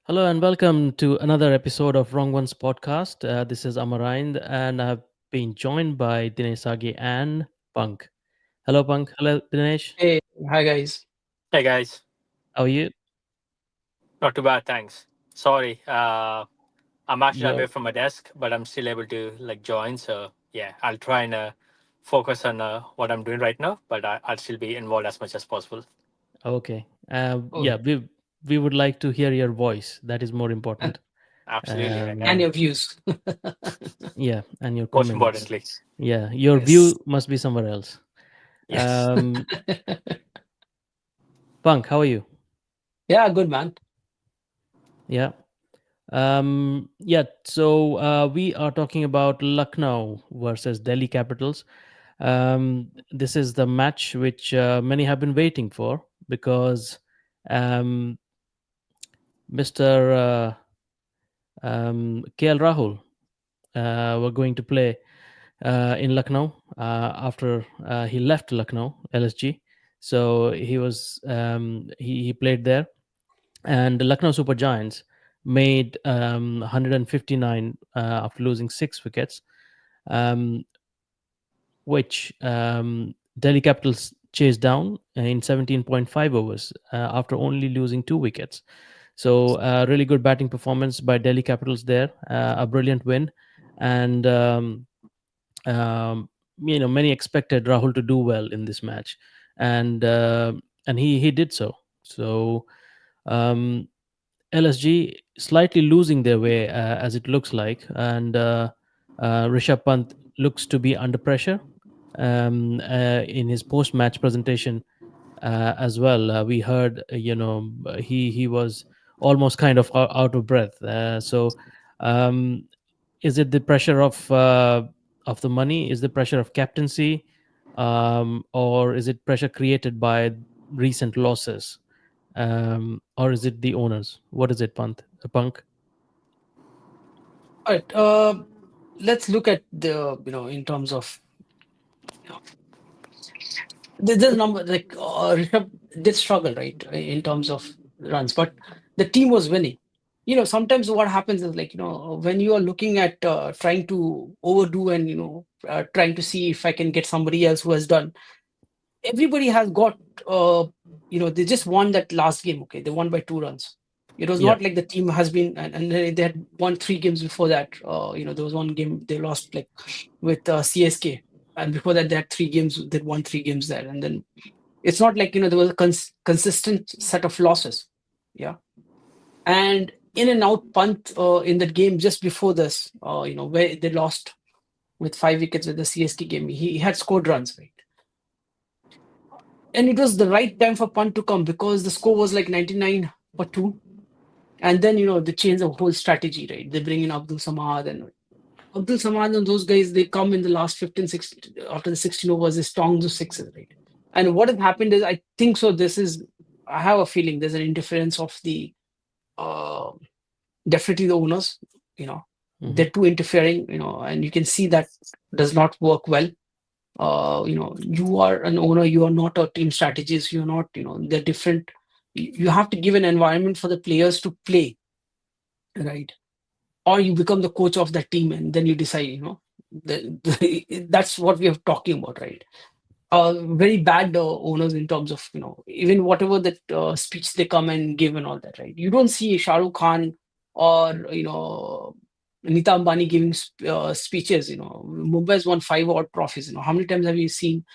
Hello and welcome to another episode of Wrong Ones podcast. This is Amarind and I've been joined by Dinesh Sagi and Punk. Hello, Punk. Hello, Dinesh. Hey, hi guys. Hey guys, How are you? not too bad, thanks. Sorry, I'm actually Yeah. away from my desk, but I'm still able to join. So yeah, I'll try and focus on what I'm doing right now, but I'll still be involved as much as possible. Okay. Oh, We would like to hear your voice. That is more and important. Absolutely, and Um, your views. yeah, and your most comments. importantly, Yeah, your Yes. view must be somewhere else. yes. Um, Punk, how are you? Yeah, good man. Yeah. So we are talking about Lucknow versus Delhi Capitals. This is the match which many have been waiting for because um, Mr. KL Rahul were going to play in Lucknow after he left Lucknow LSG. So he played there, and the Lucknow Super Giants made 159 after losing 6 wickets. Um, which Delhi Capitals chased down in 17.5 overs after only losing 2 wickets. So, really good batting performance by Delhi Capitals there, a brilliant win. And, um, many expected Rahul to do well in this match. And he did so. So, um, LSG slightly losing their way as it looks like. And Rishabh Pant looks to be under pressure in his post-match presentation as well. We heard, he was almost kind of out of breath. So, is it the pressure of the money? Is the pressure of captaincy, or is it pressure created by recent losses, or is it the owners? What is it, Punk? All right. Let's look at the in terms of there's a number like Rishabh did struggle right in terms of runs, but the team was winning. Sometimes what happens is like when you are looking at trying to overdo and trying to see if I can get somebody else who has done. Everybody has got they just won that last game. Okay, they won by 2 runs. It was Yeah. not like the team has been and they had won 3 games before that. There was one game they lost like with CSK, and before that they had 3 games. They won 3 games there, and then it's not like there was a consistent set of losses. Yeah, and in and out punt in that game just before this, where they lost with 5 wickets with the CSK game. He had scored runs, right? And it was the right time for punt to come because the score was like 99 for 2. And then, they change the whole strategy, right? They bring in Abdul Samad and those guys, they come in the last 15, 16, after the 16 overs, they strong to sixes, right? And what has happened is, I think so, I have a feeling there's an interference of the, uh, definitely the owners, you know, Hmm. they're too interfering, and you can see that does not work well. You are an owner, you are not a team strategist, you're not, they're different. You have to give an environment for the players to play, right? Or you become the coach of that team and then you decide, that's what we are talking about, right? Very bad owners in terms of, even whatever that speech they come and give and all that, right? You don't see Shah Rukh Khan or, Nita Ambani giving speeches. Mumbai has won 5 odd trophies. How many times have you seen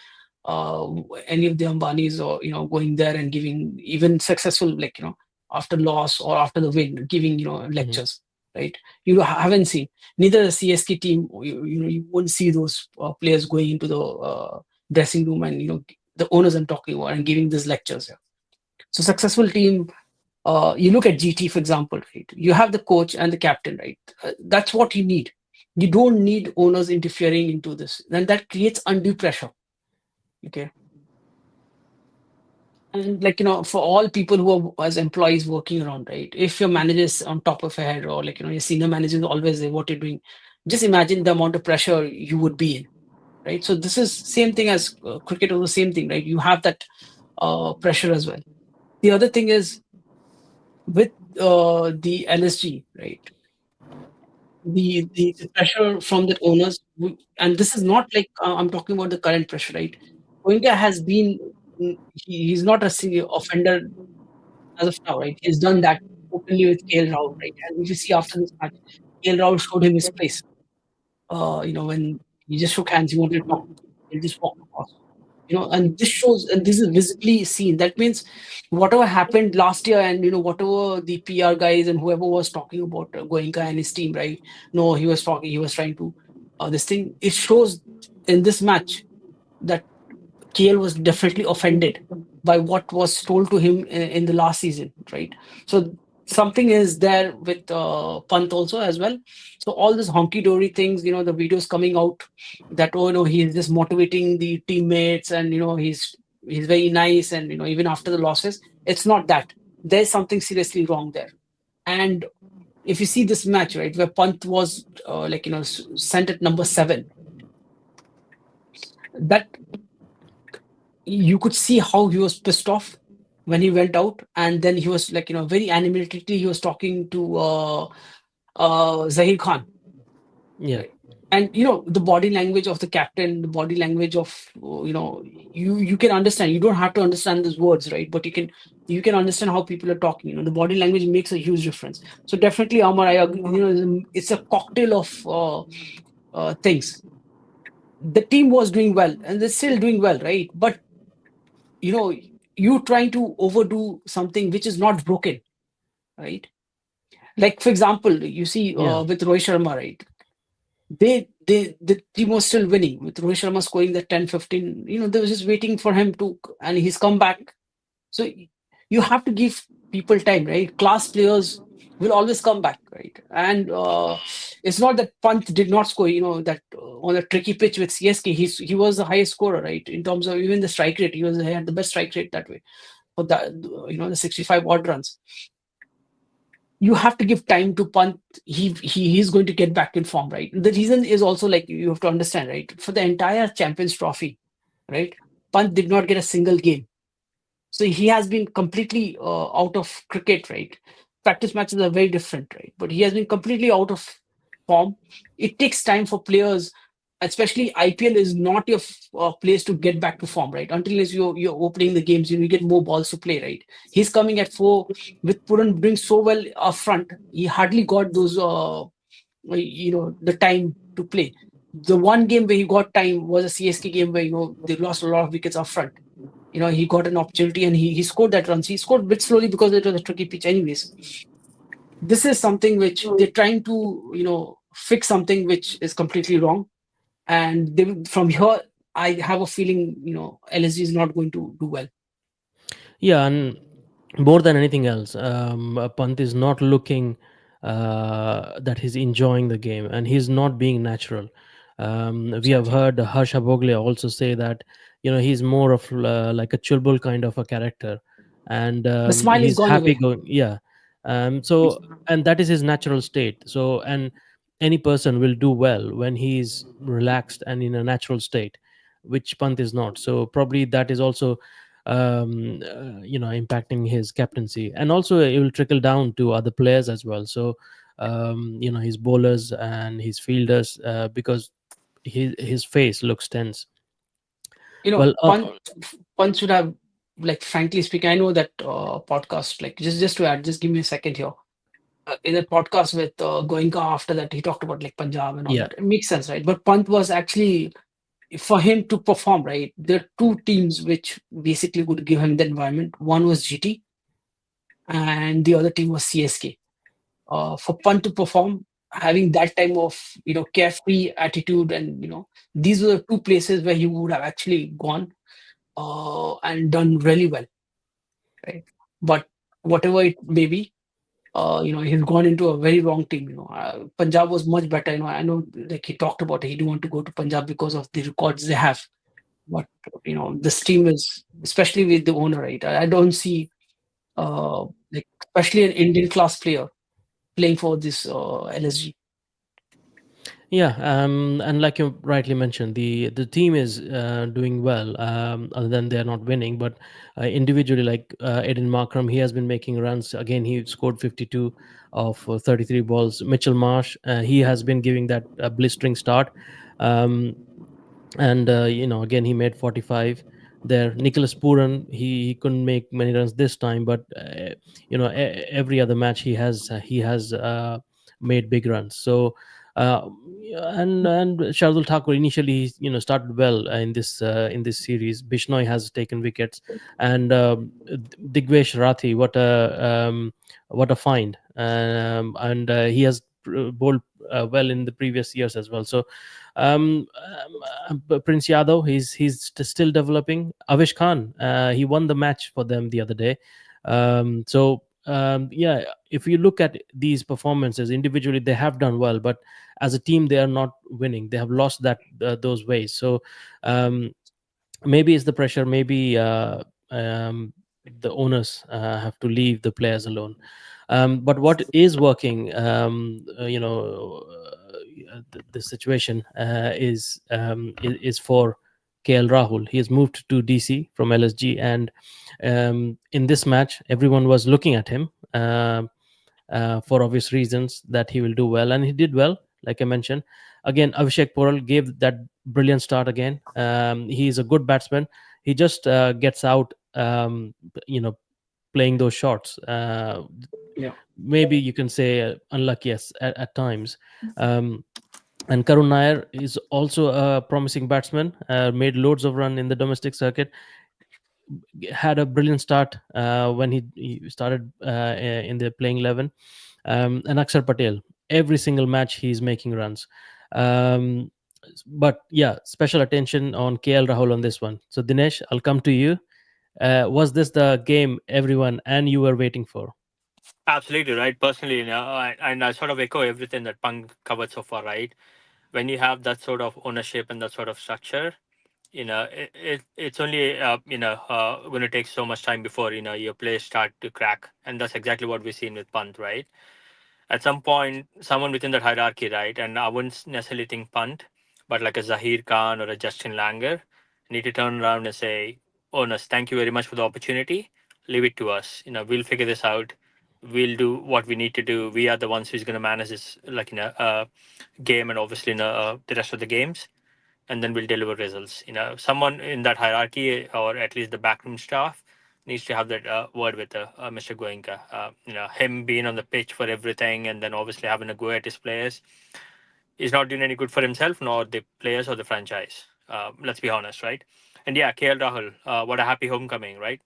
uh, any of the Ambanis or going there and giving even successful, like after loss or after the win, giving Hmm. lectures, right? You haven't seen neither the CSK team. You won't see those players going into the dressing room and the owners I'm talking about and giving these lectures. Yeah. So successful team. You look at GT for example, right? You have the coach and the captain, right? That's what you need. You don't need owners interfering into this, and that creates undue pressure. Okay. And like for all people who are as employees working around, right? If your manager is on top of your head, or like your senior manager is always there, what you're doing, just imagine the amount of pressure you would be in, right? So this is same thing as cricket, or the same thing, right? You have that pressure as well. The other thing is with the LSG, right? The pressure from the owners, and this is not like I'm talking about the current pressure, right? Goenka has been, he's not a offender as of now, right? He's done that openly with KL Rahul, right? And if you see after this match, KL Rahul showed him his place. When he just shook hands, he wanted to talk, he just walked across. And this shows, and this is visibly seen. That means whatever happened last year, and whatever the PR guys and whoever was talking about Goenka and his team, right? No, he was trying to this thing. It shows in this match that KL was definitely offended by what was told to him in the last season, right? So something is there with Pant also as well. So all this honky dory things, the videos coming out that, oh no, he's just motivating the teammates, and he's very nice, and even after the losses, it's not that. There's something seriously wrong there. And if you see this match, right, where Pant was sent at number 7, that you could see how he was pissed off when he went out, and then he was like, very animatedly he was talking to Zahir Khan, Yeah. right? And the body language of the captain, the body language of you can understand. You don't have to understand those words, right? But you can understand how people are talking. The body language makes a huge difference. So definitely, Amar, I agree. It's a cocktail of things. The team was doing well, and they're still doing well, right? But you know you trying to overdo something which is not broken, right? Like, for example, you see Yeah. with Rohit Sharma, right? The team was still winning with Rohit Sharma scoring the 10-15. They were just waiting for him to, and he's come back. So you have to give people time, right? Class players will always come back, right? And it's not that Pant did not score. That on a tricky pitch with CSK, he was the highest scorer, right? In terms of even the strike rate, he had the best strike rate that way for that. The 65 odd runs. You have to give time to Pant. He's going to get back in form, right? The reason is also, like, you have to understand, right? For the entire Champions Trophy, right? Pant did not get a single game, so he has been completely out of cricket, right? Practice matches are very different, right? But he has been completely out of form. It takes time for players, especially IPL is not your place to get back to form, right? Until as you're opening the games, you get more balls to play, right? He's coming at 4 with Puran doing so well up front. He hardly got those, the time to play. The one game where he got time was a CSK game where they lost a lot of wickets up front. He got an opportunity, and he scored that runs. He scored a bit slowly because it was a tricky pitch anyways. This is something which they're trying to, fix something which is completely wrong. And from here, I have a feeling, LSG is not going to do well. Yeah, and more than anything else, Pant is not looking that he's enjoying the game, and he's not being natural. We have Exactly. heard Harsha Bogle also say that he's more of like a chulbul kind of a character, and The smile is he's gone happy away. going. Yeah, so and that is his natural state. So and any person will do well when he's relaxed and in a natural state, which Pant is not. So probably that is also impacting his captaincy, and also it will trickle down to other players as well. So his bowlers and his fielders, because his face looks tense. Well, Pant should have, like, frankly speaking, I know that podcast, like, just to add, just give me a second here. In a podcast with Goenka, after that, he talked about like Punjab and all yeah, that. It makes sense, right? But Pant was actually, for him to perform, right? There are two teams which basically would give him the environment. One was GT, and the other team was CSK. For Pant to perform, having that type of carefree attitude, and these were the two places where he would have actually gone and done really well, right? But whatever it may be, he's gone into a very wrong team. Punjab was much better. I know, like, he talked about it, he didn't want to go to Punjab because of the records they have. But this team is, especially with the owner, right? I don't see like, especially an Indian class player playing for this LSG. Yeah, and like you rightly mentioned, the team is doing well. Other than they're not winning, but individually, like Aiden Markram, he has been making runs. Again, he scored 52 of 33 balls. Mitchell Marsh, he has been giving that blistering start. Um, and again he made 45 there. Nicholas Puran, he couldn't make many runs this time, but every other match he has made big runs. So uh, and Shardul Thakur initially started well in this series. Bishnoi has taken wickets, and Digvesh Rathi, what a find. And he has bowled well in the previous years as well. So Prince Yadav, still developing. Avish Khan, he won the match for them the other day. Yeah, if you look at these performances individually, they have done well, but as a team, they are not winning. They have lost those ways. So um, maybe it's the pressure. Maybe the owners have to leave the players alone. But what is working, the situation is for KL Rahul. He has moved to DC from LSG, and in this match, everyone was looking at him for obvious reasons that he will do well, and he did well. Like I mentioned, again, Abhishek Poral gave that brilliant start again. He is a good batsman. He just gets out, playing those shots. Yeah, Maybe you can say unlucky at times. Um, and Karun Nair is also a promising batsman. Made loads of run in the domestic circuit. Had a brilliant start when he started in the playing 11. And Akshar Patel, every single match he's making runs. Um, but yeah, special attention on KL Rahul on this one. So Dinesh, I'll come to you. Was this the game everyone and you were waiting for? Absolutely right. Personally, and I sort of echo everything that Punk covered so far, right? When you have that sort of ownership and that sort of structure, it's only going to take so much time before your players start to crack, and that's exactly what we've seen with Pant, right? At some point, someone within that hierarchy, right? And I wouldn't necessarily think Pant, but like a Zahir Khan or a Justin Langer need to turn around and say, "Owners, thank you very much for the opportunity. Leave it to us. We'll figure this out. We'll do what we need to do. We are the ones who's going to manage this, like game, and obviously the rest of the games, and then we'll deliver results." Someone in that hierarchy, or at least the backroom staff, needs to have that word with Mr. Goenka. Him being on the pitch for everything, and then obviously having a go at his players, is not doing any good for himself, nor the players or the franchise. Let's be honest, right? And yeah, KL Rahul, what a happy homecoming, right?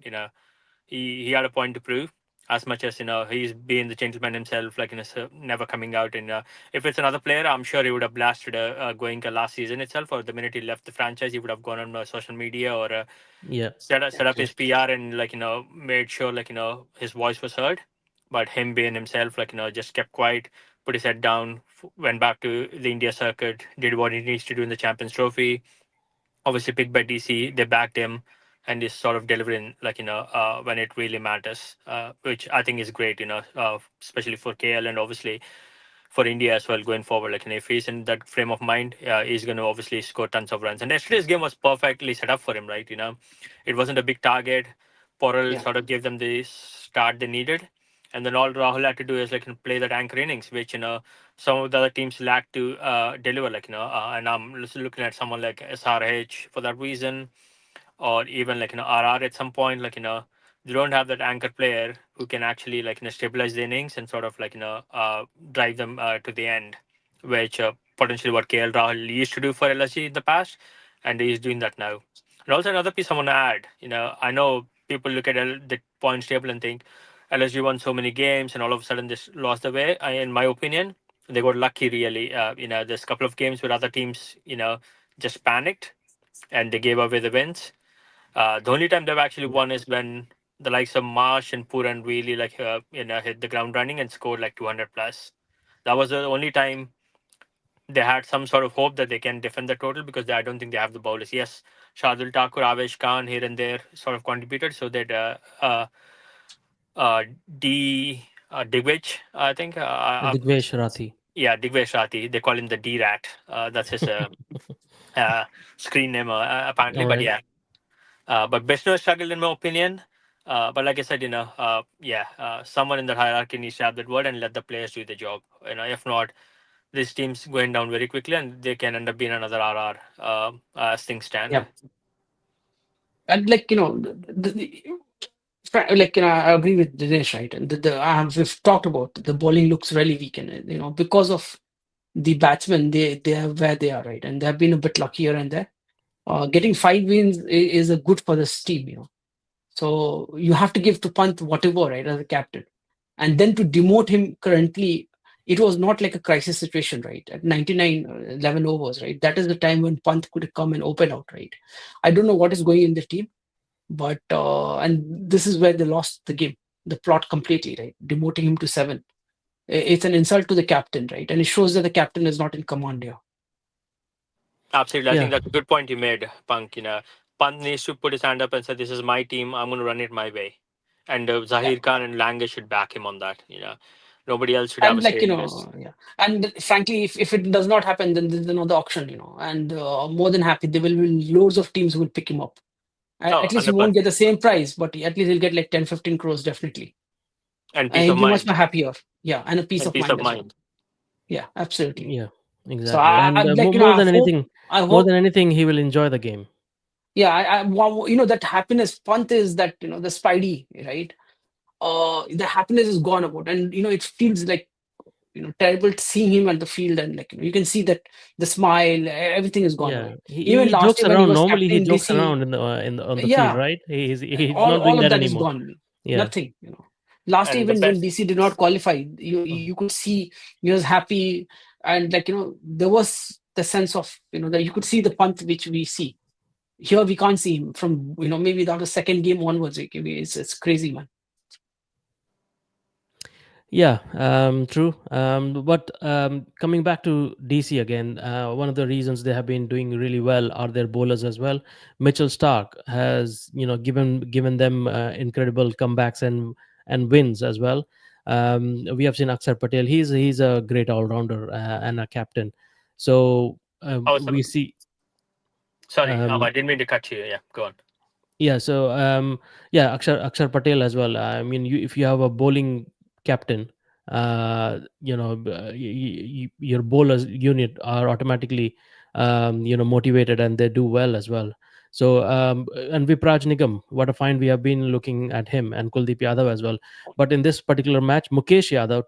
He had a point to prove. As much as he's been the gentleman himself, like never coming out. And if it's another player, I'm sure he would have blasted Goenka last season itself, or the minute he left the franchise, he would have gone on social media, or Yeah, set up yeah, his PR, and made sure his voice was heard. But him being himself, just kept quiet, put his head down, went back to the India circuit, did what he needs to do in the Champions Trophy, obviously picked by DC. They backed him, and is sort of delivering when it really matters, which I think is great. Especially for KL, and obviously for India as well going forward. If he's in that frame of mind, he's going to obviously score tons of runs. And yesterday's game was perfectly set up for him, right? It wasn't a big target. Porral yeah, sort of gave them the start they needed. And then all Rahul had to do is play that anchor innings, which some of the other teams lack to deliver. And I'm just looking at someone like SRH for that reason, or even RR at some point. They don't have that anchor player who can actually stabilize the innings and sort of drive them to the end, which potentially what KL Rahul used to do for LSG in the past, and he's doing that now. And also another piece I want to add, I know people look at the points table and think LSG won so many games and all of a sudden this lost the way. In my opinion, they got lucky really. There's a couple of games where other teams, just panicked and they gave away the wins. The only time they've actually yeah, won is when the likes of Marsh and Puran really hit the ground running and scored like 200 plus. That was the only time they had some sort of hope that they can defend the total, because I don't think they have the bowlers. Yes, Shardul Thakur, Avesh Khan here and there sort of contributed, so that uh, D Digwich, I think, Digvesh Rathi. Yeah, Digvesh Rathi. They call him the D Rat. That's his uh, screen name apparently. All But right. yeah, but Beshno struggled in my opinion. But like I said, someone in the hierarchy needs to have that word and let the players do the job. If not, this team's going down very quickly, and they can end up being another RR as things stand. Yeah. And like, like, I agree with Dinesh, right? And we've talked about the bowling looks really weak, and because of the batsmen, they are where they are, right? And they have been a bit lucky here and there. Getting 5 wins is a good for this team. So you have to give to Pant whatever, right, as a captain. And then to demote him currently, it was not like a crisis situation, right? At 99, 11 overs, right? That is the time when Pant could come and open out, right? I don't know what is going in the team, but and this is where they lost the game, the plot completely, right? Demoting him to seven. It's an insult to the captain, right? And it shows that the captain is not in command here. Absolutely, I Yeah. think that's a good point you made, Punk. Pant needs to put his hand up and say, "This is my team. I'm going to run it my way." And Yeah. Zahir Khan and Lange should back him on that. Nobody else should have a And say like, in this. yeah. And frankly, if it does not happen, then there's another auction. And more than happy, there will be loads of teams who will pick him up. Oh, At least he won't 100%. get the same price, but at least he'll get like 10, 15 crores definitely. And And peace he'll of be much mind. more happier. Yeah, and a peace And of peace mind of as well. mind. Yeah, absolutely. Yeah. So Exactly. And like, I more than hope, anything, he will enjoy the game. yeah, that happiness, Pant is that, the Spidey, right? The happiness is gone about, and it feels like terrible seeing him at the field, and like you can see that the smile, everything is gone Yeah. away. He Even last jokes year when he around. was Normally, he captain jokes DC, around on the field, yeah, right? He's all not doing all of that that is anymore. gone. Yeah. Nothing. Last year, And the even when best. DC did not qualify, you could see he was happy, and like there was the sense of that you could see the Pant which we see here. We can't see him from maybe the second game onwards. It's crazy, man. Yeah, true. But coming back to DC again, one of the reasons they have been doing really well are their bowlers as well. Mitchell Stark has, given them incredible comebacks and wins as well. We have seen Akshar Patel. He's a great all rounder and a captain. So Oh, we see. sorry, Um, I didn't mean to cut you. Yeah, go on. Yeah, so yeah, Akshar Patel as well. I mean, if you have a bowling captain, your bowlers unit are automatically motivated and they do well as well. So and Vipraj Nigam, what a find we have been looking at him, and Kuldeep Yadav as well. But in this particular match, Mukesh Kishore.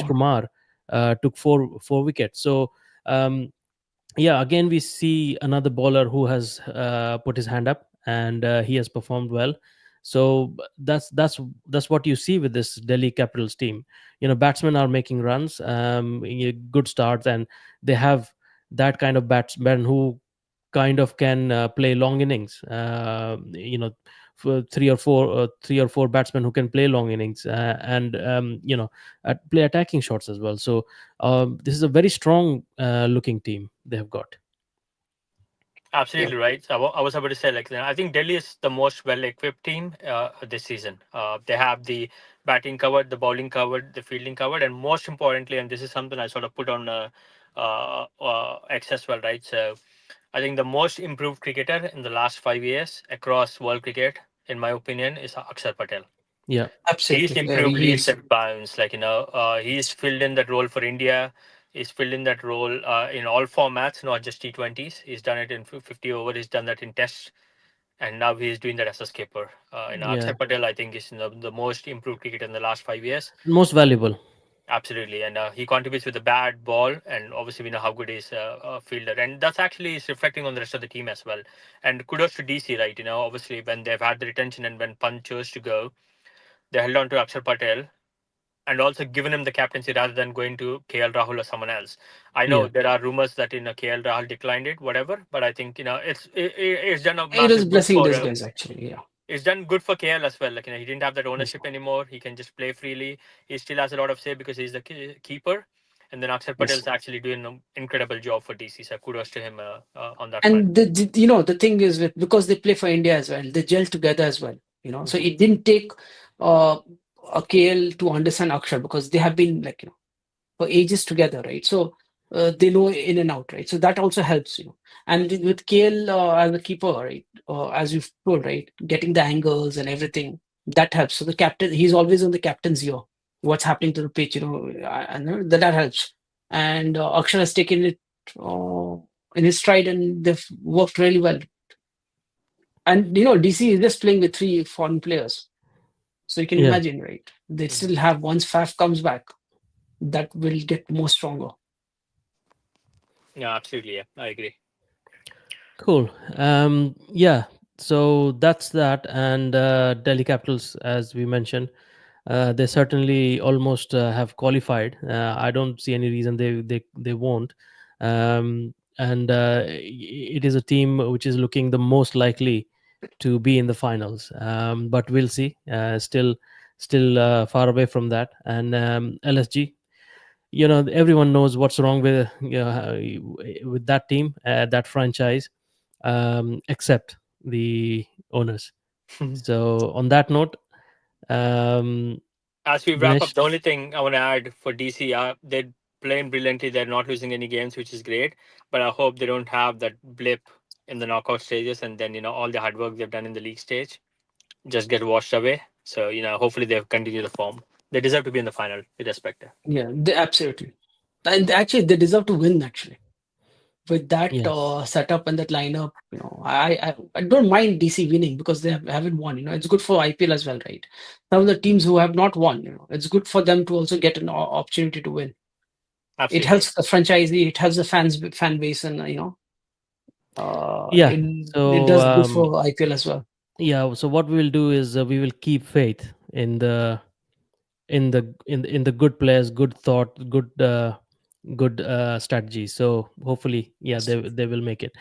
Kumar took four wickets. So. Yeah, again we see another bowler who has put his hand up, and he has performed well. So that's what you see with this Delhi Capitals team. Batsmen are making runs, good starts, and they have that kind of batsmen who kind of can play long innings. For three or four batsmen who can play long innings, and play attacking shots as well. So this is a very strong looking team they have got. Yeah. Absolutely right. So I was about to say, like, I think Delhi is the most well-equipped team this season. They have the batting covered, the bowling covered, the fielding covered, and most importantly, and this is something I sort of put on X as well, right? So I think the most improved cricketer in the last 5 years across world cricket, in my opinion, is Akshar Patel. Yeah, He's Absolutely. improved He leaps is. and bounds. He's filled in that role for India. He's filled in that role in all formats, not just T20s. He's done it in 50 over. He's done that in tests, and now he's doing that as a skipper. yeah, Akshar Patel, I think, is the most improved cricketer in the last 5 years. most valuable. Absolutely, and he contributes with a bad ball, and obviously we know how good he is a fielder, and that's actually is reflecting on the rest of the team as well. And kudos to DC, right? Obviously when they've had the retention and when Pant chose to go, they held on to Akshar Patel and also given him the captaincy rather than going to KL Rahul or someone else. I know Yeah, there are rumors that KL Rahul declined it, whatever, but I think it's done a It is massive good blessing in for disguise, actually. Yeah. it's done good for KL as well. He didn't have that mm, ownership anymore. He can just play freely. He still has a lot of say because he's the keeper. And then Akshar Patel Yes. is actually doing an incredible job for DC. So kudos to him on that front. And the thing is because they play for India as well, they gel together as well. So mhm. it didn't take uh, a KL to understand Akshar because they have been like for ages together, right? So they know in and out, right? So that also helps, you know. And with KL as a keeper, right? As you've told, right, getting the angles and everything that helps. So the captain, he's always on the captain's ear. What's happening to the pitch, you know, and that helps. And Akshar has taken it uh, in his stride, and they've worked really well. And you know, DC is just playing with three foreign players, so you can Yeah. imagine, right? They Mhm. still have once Faf comes back, that will get more stronger. Yeah, absolutely. Yeah, I agree. Cool. Yeah. So that's that, and Delhi Capitals, as we mentioned, they certainly almost have qualified. I don't see any reason they won't. And it is a team which is looking the most likely to be in the finals. But we'll see. Still far away from that. And LSG, everyone knows what's wrong with with that team, that franchise, except the owners. So on that note, um, As we wrap Dinesh, up, the only thing I want to add for DC, they're playing brilliantly. They're not losing any games, which is great. But I hope they don't have that blip in the knockout stages, and then all the hard work they've done in the league stage just get washed away. So hopefully they continue the form. They deserve to be in the final, irrespective. Yeah, they, absolutely. And actually, they deserve to win. Actually, with that yes, setup and that lineup, you know, I don't mind DC winning because they haven't won. You know, it's good for IPL as well, right? Some of the teams who have not won, you know, it's good for them to also get an opportunity to win. It Absolutely. helps the franchisee, it helps the fan base, and yeah. it So does good for IPL as well. yeah, so what we will do is we will keep faith in the good players, good thought, good strategy. So hopefully, yeah, they will make it.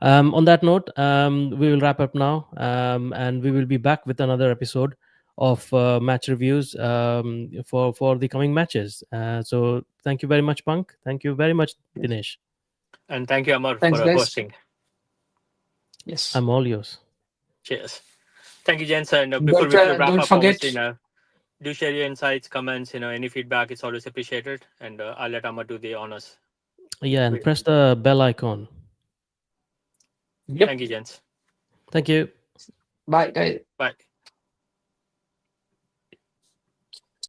On that note, we will wrap up now, and we will be back with another episode of match reviews for the coming matches. So thank you very much, Punk. Thank you very much, Yes. Dinesh. And thank you, Amar, Thanks, for guys. hosting. Yes. I'm all yours. Cheers. Thank you, Jens. And before we wrap Don't up, obviously, forget. do share your insights, comments, any feedback. It's always appreciated. And I'll let Amar do the honors. Yeah, and press the bell icon. Yep. Thank you, gents. Thank you. Bye, guys. Bye.